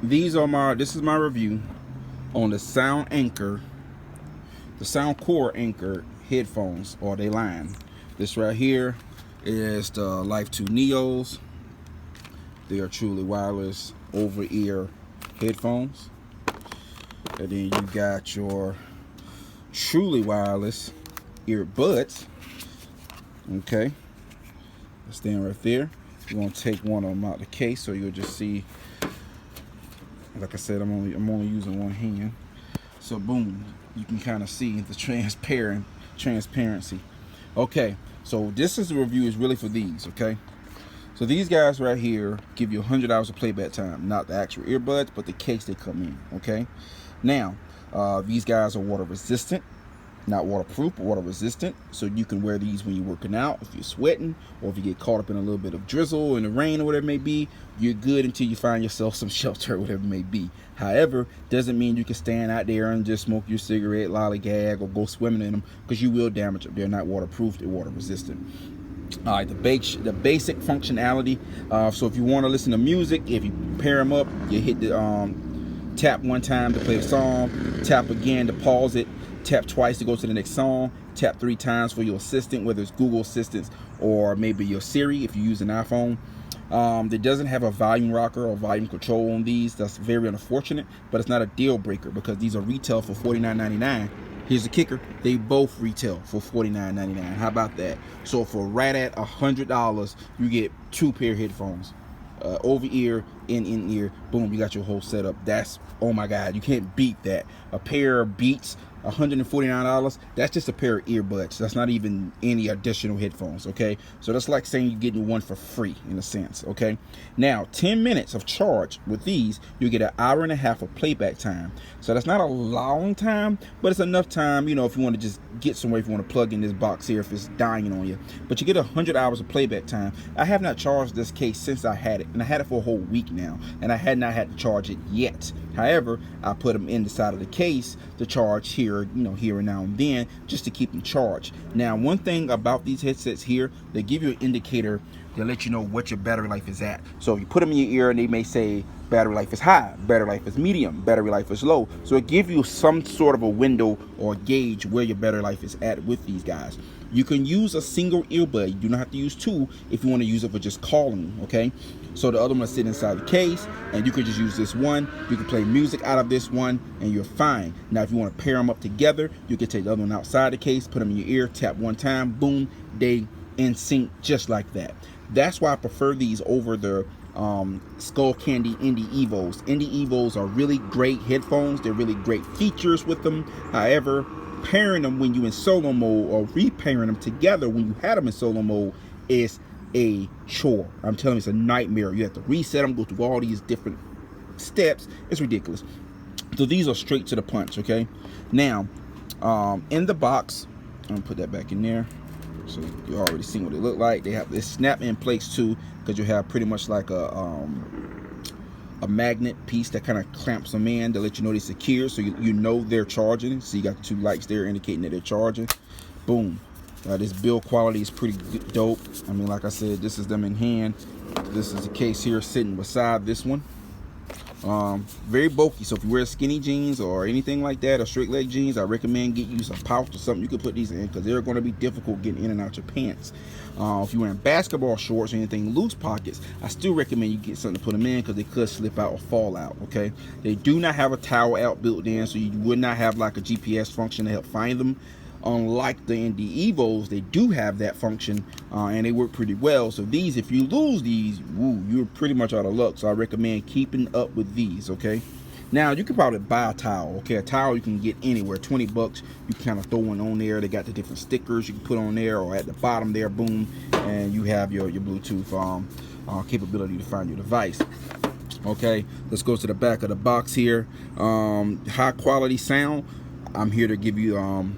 This is my review on the Soundcore Anker headphones, or they line. This right here is the Life 2 Neos. They are truly wireless over-ear headphones. And then you got your truly wireless earbuds. Okay, that's them right there. You're gonna take one of them out of the case, so you'll just see. Like I said, I'm only using one hand. So boom, you can kind of see the transparency. Okay, so this is the review is really for these. Okay, so these guys right here give you 100 hours of playback time, not the actual earbuds, but the case they come in. Okay, now these guys are water resistant. Not waterproof, but water resistant, so you can wear these when you're working out, if you're sweating, or if you get caught up in a little bit of drizzle in the rain or whatever it may be. You're good until you find yourself some shelter or whatever it may be. However, doesn't mean you can stand out there and just smoke your cigarette, lollygag, or go swimming in them, because you will damage them. They're not waterproof, they're water resistant. All right, the basic functionality. So if you want to listen to music, if you pair them up, you hit the tap one time to play the song, tap again to pause it, tap twice to go to the next song, tap 3 times for your assistant, whether it's Google Assistant or maybe your Siri if you use an iPhone. It doesn't have a volume rocker or volume control on these. That's very unfortunate, but it's not a deal breaker because these are retail for $49.99. Here's the kicker: they both retail for $49.99. How about that? So for right at $100, you get 2 pair of headphones. Over ear, in ear, boom, you got your whole setup. That's, oh my god, you can't beat that. A pair of Beats, $149. That's just a pair of earbuds. That's not even any additional headphones. Okay, so that's like saying you're getting one for free in a sense. Okay, now 10 minutes of charge with these, you get an hour and a half of playback time. So that's not a long time, but it's enough time, you know, if you want to just get somewhere, if you want to plug in this box here if it's dying on you. But you get 100 hours of playback time. I have not charged this case since I had it, and I had it for a whole week now, and I had not had to charge it yet. However, I put them in the side of the case to charge here, you know, here and now and then, just to keep them charged. Now, one thing about these headsets here, they give you an indicator to let you know what your battery life is at. So if you put them in your ear and they may say battery life is high, battery life is medium, battery life is low. So it gives you some sort of a window or gauge where your battery life is at with these guys. You can use a single earbud. You do not have to use 2 if you want to use it for just calling, okay? So the other one is sitting inside the case, and you can just use this one. You can play music out of this one, and you're fine. Now, if you want to pair them up together, you can take the other one outside the case, put them in your ear, tap one time, boom, they in sync just like that. That's why I prefer these over the Skull Candy Indie Evos. Indie Evos are really great headphones. They're really great features with them. However, pairing them when you're in solo mode or repairing them together when you had them in solo mode is a chore. I'm telling you, it's a nightmare. You have to reset them, go through all these different steps. It's ridiculous. So these are straight to the punch. Okay, now in the box, I'm gonna put that back in there. So you already seen what they look like. They have this snap in place too, because you have pretty much like a magnet piece that kind of clamps them in to let you know they're secure, so you know they're charging. So you got the 2 lights there indicating that they're charging. Boom. This build quality is pretty dope. I mean, like I said, this is them in hand. This is the case here sitting beside this one. Very bulky, so if you wear skinny jeans or anything like that, or straight leg jeans, I recommend get you some pouch or something you can put these in, because they're going to be difficult getting in and out your pants. If you're wearing basketball shorts or anything loose pockets, I still recommend you get something to put them in, because they could slip out or fall out. Okay, they do not have a tower out built in, so you would not have like a GPS function to help find them. Unlike the Indie Evos, they do have that function, and they work pretty well. So these, if you lose these, woo, you're pretty much out of luck. So I recommend keeping up with these. Okay, now you can probably buy a towel. Okay, a towel you can get anywhere, 20 bucks. You can kind of throw one on there. They got the different stickers you can put on there, or at the bottom there, boom, and you have your Bluetooth capability to find your device. Okay, let's go to the back of the box here. High quality sound. I'm here to give you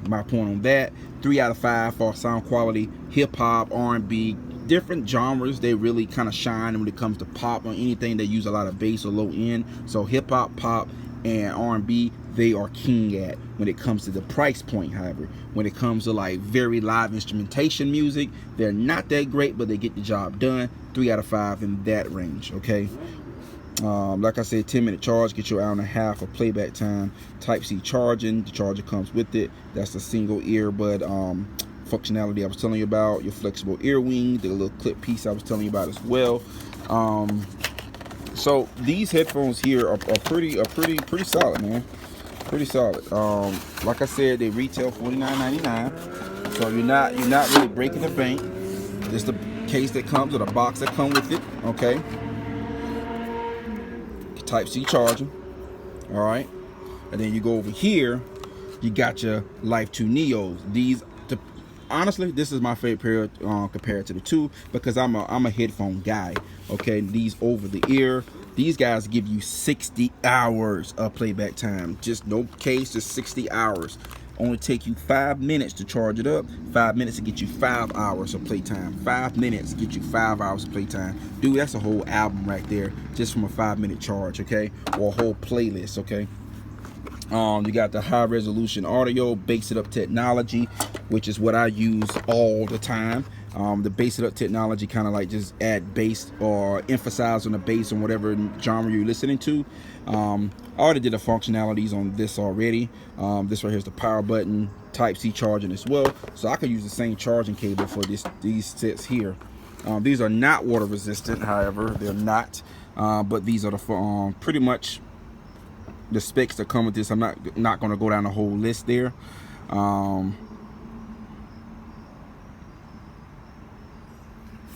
my point on that. 3 out of 5 for sound quality. Hip hop, R&B, different genres. They really kind of shine when it comes to pop or anything that use a lot of bass or low end. So hip hop, pop, and R&B, they are king at when it comes to the price point. However, when it comes to like very live instrumentation music, they're not that great, but they get the job done. 3 out of 5 in that range. Okay. Like I said, 10-minute charge, get you an hour and a half of playback time. Type-C charging, the charger comes with it. That's the single earbud functionality I was telling you about. Your flexible ear wing, the little clip piece I was telling you about as well. So these headphones here are pretty solid, man. Pretty solid. Like I said, they retail $49.99. So you're not really breaking the bank. It's the case that comes with a box that comes with it. Okay. Type-C charging. All right. And then you go over here, you got your Life 2 Neos. Honestly, this is my favorite pair compared to the two, because I'm a headphone guy. Okay, these over the ear, these guys give you 60 hours of playback time. Just no case, just 60 hours. Only take you 5 minutes to charge it up. 5 minutes to get you 5 hours of playtime. 5 minutes to get you 5 hours of playtime. Dude, that's a whole album right there, just from a 5-minute charge, okay? Or a whole playlist, okay? You got the high resolution audio, base it up technology, which is what I use all the time. The base it up technology kind of like just add bass or emphasize on the bass on whatever genre you're listening to. I already did the functionalities on this already. This right here is the power button, Type-C charging as well. So I could use the same charging cable for these sets here. These are not water resistant, however, they're not. But these are the pretty much the specs that come with this. I'm not going to go down the whole list there.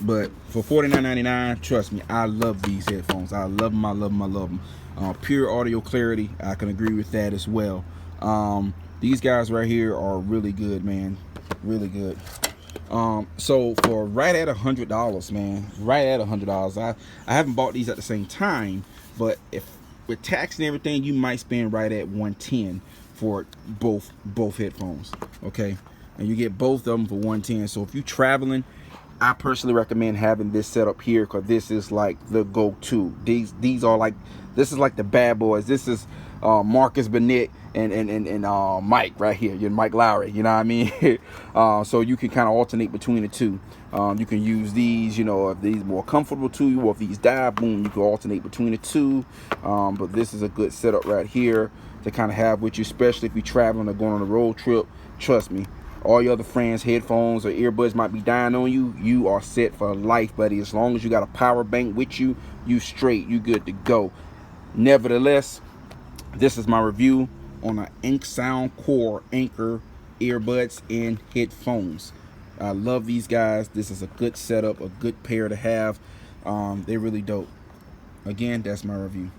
But for $49.99, trust me, I love these headphones. I love them. I love them. I love them. Pure audio clarity, I can agree with that as well. These guys right here are really good, man. Really good. So for right at $100, man, right at $100. I haven't bought these at the same time, but if with tax and everything, you might spend right at $110 for both headphones. Okay, and you get both of them for $110. So if you're traveling, I personally recommend having this set up here, because this is like the go-to. These are like, this is like the bad boys. This is Marcus Bennett and Mike right here. You're Mike Lowry, you know what I mean? So you can kind of alternate between the two. You can use these, you know, if these are more comfortable to you, or if these die, boom, you can alternate between the two. But this is a good setup right here to kind of have with you, especially if you're traveling or going on a road trip. Trust me, all your other friends' headphones or earbuds might be dying on you. You are set for life, buddy. As long as you got a power bank with you, you straight, you good to go. Nevertheless, this is my review on the Soundcore Anker earbuds and headphones. I love these guys. This is a good setup, a good pair to have. They're really dope. Again, that's my review.